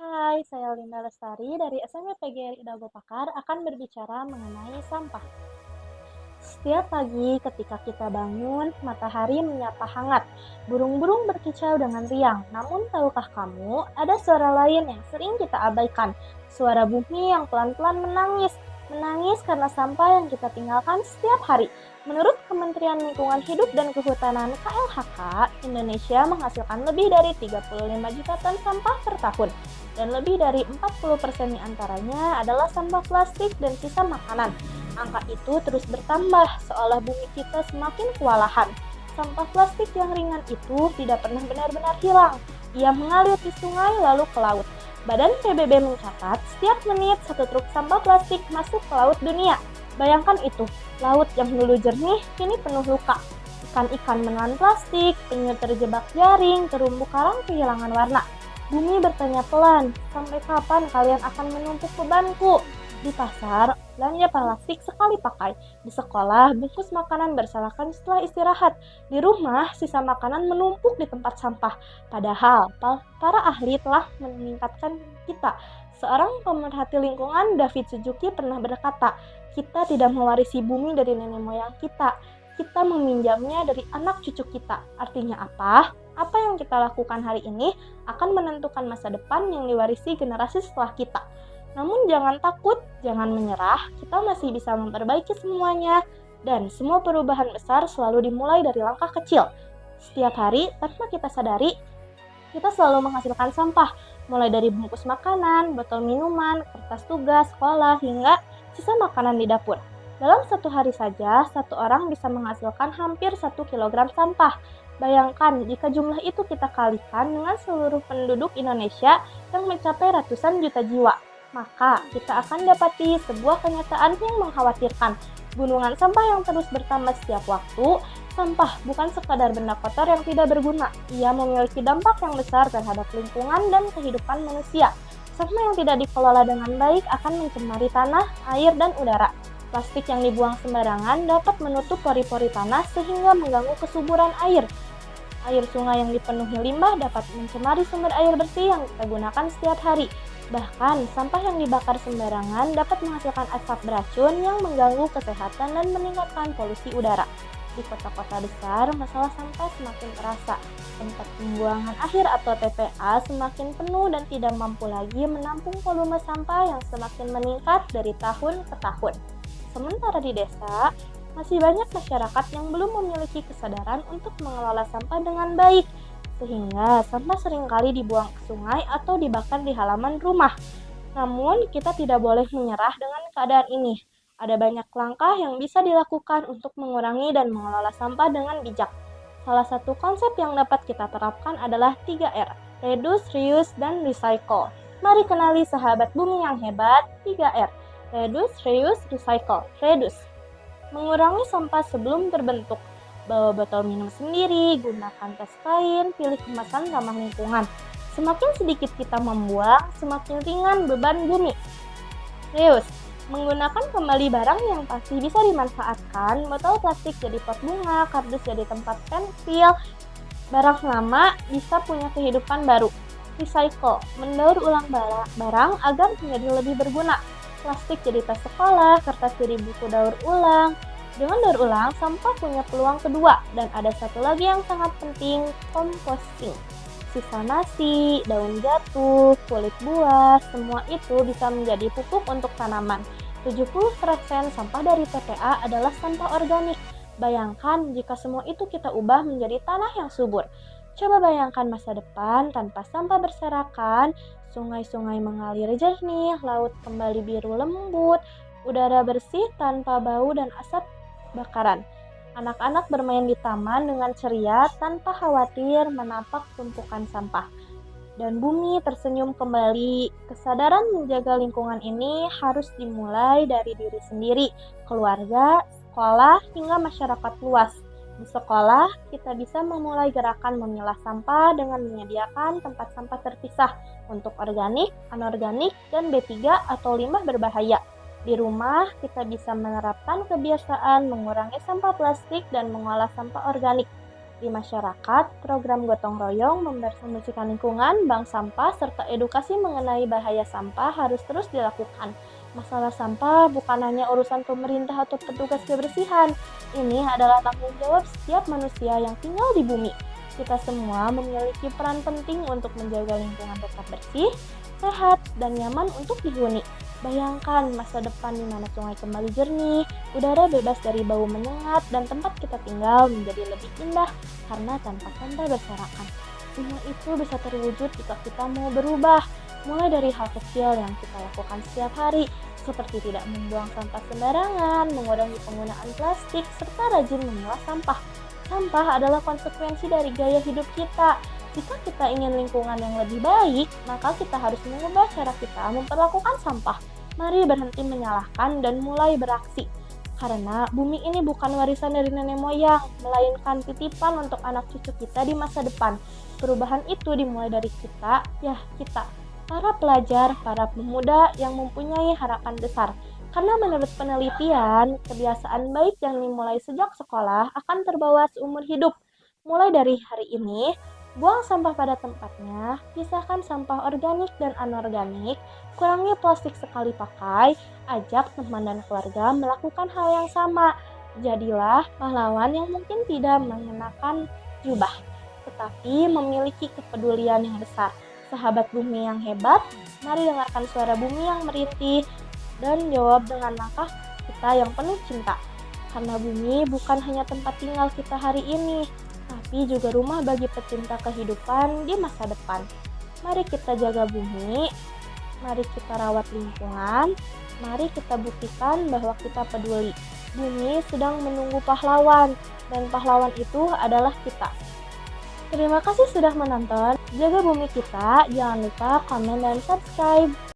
Hai, saya Linda Lestari dari SMP PGRI Dago Pakar akan berbicara mengenai sampah. Setiap pagi ketika kita bangun, matahari menyapa hangat. Burung-burung berkicau dengan riang. Namun tahukah kamu, ada suara lain yang sering kita abaikan. Suara bumi yang pelan-pelan menangis. Menangis karena sampah yang kita tinggalkan setiap hari. Menurut Kementerian Lingkungan Hidup dan Kehutanan KLHK, Indonesia menghasilkan lebih dari 35 juta ton sampah per tahun. Dan lebih dari 40% diantaranya adalah sampah plastik dan sisa makanan. Angka itu terus bertambah seolah bumi kita semakin kewalahan. Sampah plastik yang ringan itu tidak pernah benar-benar hilang. Ia mengalir di sungai lalu ke laut. Badan PBB mencatat setiap menit satu truk sampah plastik masuk ke laut dunia. Bayangkan itu, laut yang dulu jernih kini penuh luka. Ikan-ikan menelan plastik, penyu terjebak jaring, terumbu karang kehilangan warna. Bumi bertanya pelan, sampai kapan kalian akan menumpuk bebanku? Di pasar, belanja plastik sekali pakai. Di sekolah, bungkus makanan berserakan setelah istirahat. Di rumah, sisa makanan menumpuk di tempat sampah. Padahal, para ahli telah meningkatkan kita. Seorang pemerhati lingkungan, David Suzuki, pernah berkata, kita tidak mewarisi bumi dari nenek moyang kita meminjamnya dari anak cucu kita. Artinya apa? Apa yang kita lakukan hari ini akan menentukan masa depan yang diwarisi generasi setelah kita. Namun jangan takut, jangan menyerah, kita masih bisa memperbaiki semuanya. Dan semua perubahan besar selalu dimulai dari langkah kecil. Setiap hari, tanpa kita sadari, kita selalu menghasilkan sampah. Mulai dari bungkus makanan, botol minuman, kertas tugas, sekolah, hingga sisa makanan di dapur. Dalam satu hari saja, satu orang bisa menghasilkan hampir 1 kilogram sampah. Bayangkan jika jumlah itu kita kalikan dengan seluruh penduduk Indonesia yang mencapai ratusan juta jiwa. Maka kita akan dapati sebuah kenyataan yang mengkhawatirkan. Gunungan sampah yang terus bertambah setiap waktu. Sampah bukan sekadar benda kotor yang tidak berguna. Ia memiliki dampak yang besar terhadap lingkungan dan kehidupan manusia. Sampah yang tidak dikelola dengan baik akan mencemari tanah, air, dan udara. Plastik yang dibuang sembarangan dapat menutup pori-pori tanah sehingga mengganggu kesuburan air. Air sungai yang dipenuhi limbah dapat mencemari sumber air bersih yang kita gunakan setiap hari. Bahkan, sampah yang dibakar sembarangan dapat menghasilkan asap beracun yang mengganggu kesehatan dan meningkatkan polusi udara. Di kota-kota besar, masalah sampah semakin terasa. Tempat pembuangan akhir atau TPA semakin penuh dan tidak mampu lagi menampung volume sampah yang semakin meningkat dari tahun ke tahun. Sementara di desa, masih banyak masyarakat yang belum memiliki kesadaran untuk mengelola sampah dengan baik, sehingga sampah seringkali dibuang ke sungai atau dibakar di halaman rumah. Namun, kita tidak boleh menyerah dengan keadaan ini. Ada banyak langkah yang bisa dilakukan untuk mengurangi dan mengelola sampah dengan bijak. Salah satu konsep yang dapat kita terapkan adalah 3R, Reduce, Reuse, dan Recycle. Mari kenali sahabat bumi yang hebat, 3R. Reduce, Reuse, Recycle. Reduce. Mengurangi sampah sebelum terbentuk. Bawa botol minum sendiri, gunakan tas kain, pilih kemasan ramah lingkungan. Semakin sedikit kita membuang, semakin ringan beban bumi. Reuse. Menggunakan kembali barang yang pasti bisa dimanfaatkan, botol plastik jadi pot bunga, kardus jadi tempat pensil, barang lama bisa punya kehidupan baru. Recycle. Mendaur ulang barang agar menjadi lebih berguna. Plastik jadi tas sekolah, kertas jadi buku daur ulang. Dengan daur ulang, sampah punya peluang kedua. Dan ada satu lagi yang sangat penting, composting. Sisa nasi, daun jatuh, kulit buah, semua itu bisa menjadi pupuk untuk tanaman. 70% sampah dari TPA adalah sampah organik. Bayangkan jika semua itu kita ubah menjadi tanah yang subur. Coba bayangkan masa depan tanpa sampah berserakan, sungai-sungai mengalir jernih, laut kembali biru lembut, udara bersih tanpa bau dan asap bakaran. Anak-anak bermain di taman dengan ceria tanpa khawatir menampak tumpukan sampah. Dan bumi tersenyum kembali. Kesadaran menjaga lingkungan ini harus dimulai dari diri sendiri, keluarga, sekolah, hingga masyarakat luas. Di sekolah, kita bisa memulai gerakan memilah sampah dengan menyediakan tempat sampah terpisah untuk organik, anorganik, dan B3 atau limbah berbahaya. Di rumah, kita bisa menerapkan kebiasaan mengurangi sampah plastik dan mengolah sampah organik. Di masyarakat, program gotong royong membersihkan lingkungan, bank sampah, serta edukasi mengenai bahaya sampah harus terus dilakukan. Masalah sampah bukan hanya urusan pemerintah atau petugas kebersihan. Ini adalah tanggung jawab setiap manusia yang tinggal di bumi. Kita semua memiliki peran penting untuk menjaga lingkungan tetap bersih, sehat, dan nyaman untuk dihuni. Bayangkan masa depan di mana sungai kembali jernih, udara bebas dari bau menyengat, dan tempat kita tinggal menjadi lebih indah karena tanpa sampah berserakan. Semua itu bisa terwujud jika kita mau berubah, mulai dari hal kecil yang kita lakukan setiap hari, seperti tidak membuang sampah sembarangan, mengurangi penggunaan plastik, serta rajin memilah sampah. Sampah adalah konsekuensi dari gaya hidup kita. Jika kita ingin lingkungan yang lebih baik, maka kita harus mengubah cara kita memperlakukan sampah. Mari berhenti menyalahkan dan mulai beraksi. Karena bumi ini bukan warisan dari nenek moyang, melainkan titipan untuk anak cucu kita di masa depan. Perubahan itu dimulai dari kita, para pelajar, para pemuda yang mempunyai harapan besar. Karena menurut penelitian, kebiasaan baik yang dimulai sejak sekolah akan terbawa seumur hidup. Mulai dari hari ini, buang sampah pada tempatnya, pisahkan sampah organik dan anorganik, kurangi plastik sekali pakai, ajak teman dan keluarga melakukan hal yang sama. Jadilah pahlawan yang mungkin tidak mengenakan jubah, tetapi memiliki kepedulian yang besar. Sahabat bumi yang hebat, mari dengarkan suara bumi yang merintih dan jawab dengan langkah kita yang penuh cinta. Karena bumi bukan hanya tempat tinggal kita hari ini, tapi juga rumah bagi pecinta kehidupan di masa depan. Mari kita jaga bumi, mari kita rawat lingkungan, mari kita buktikan bahwa kita peduli. Bumi sedang menunggu pahlawan, dan pahlawan itu adalah kita. Terima kasih sudah menonton. Jaga bumi kita, jangan lupa komen dan subscribe.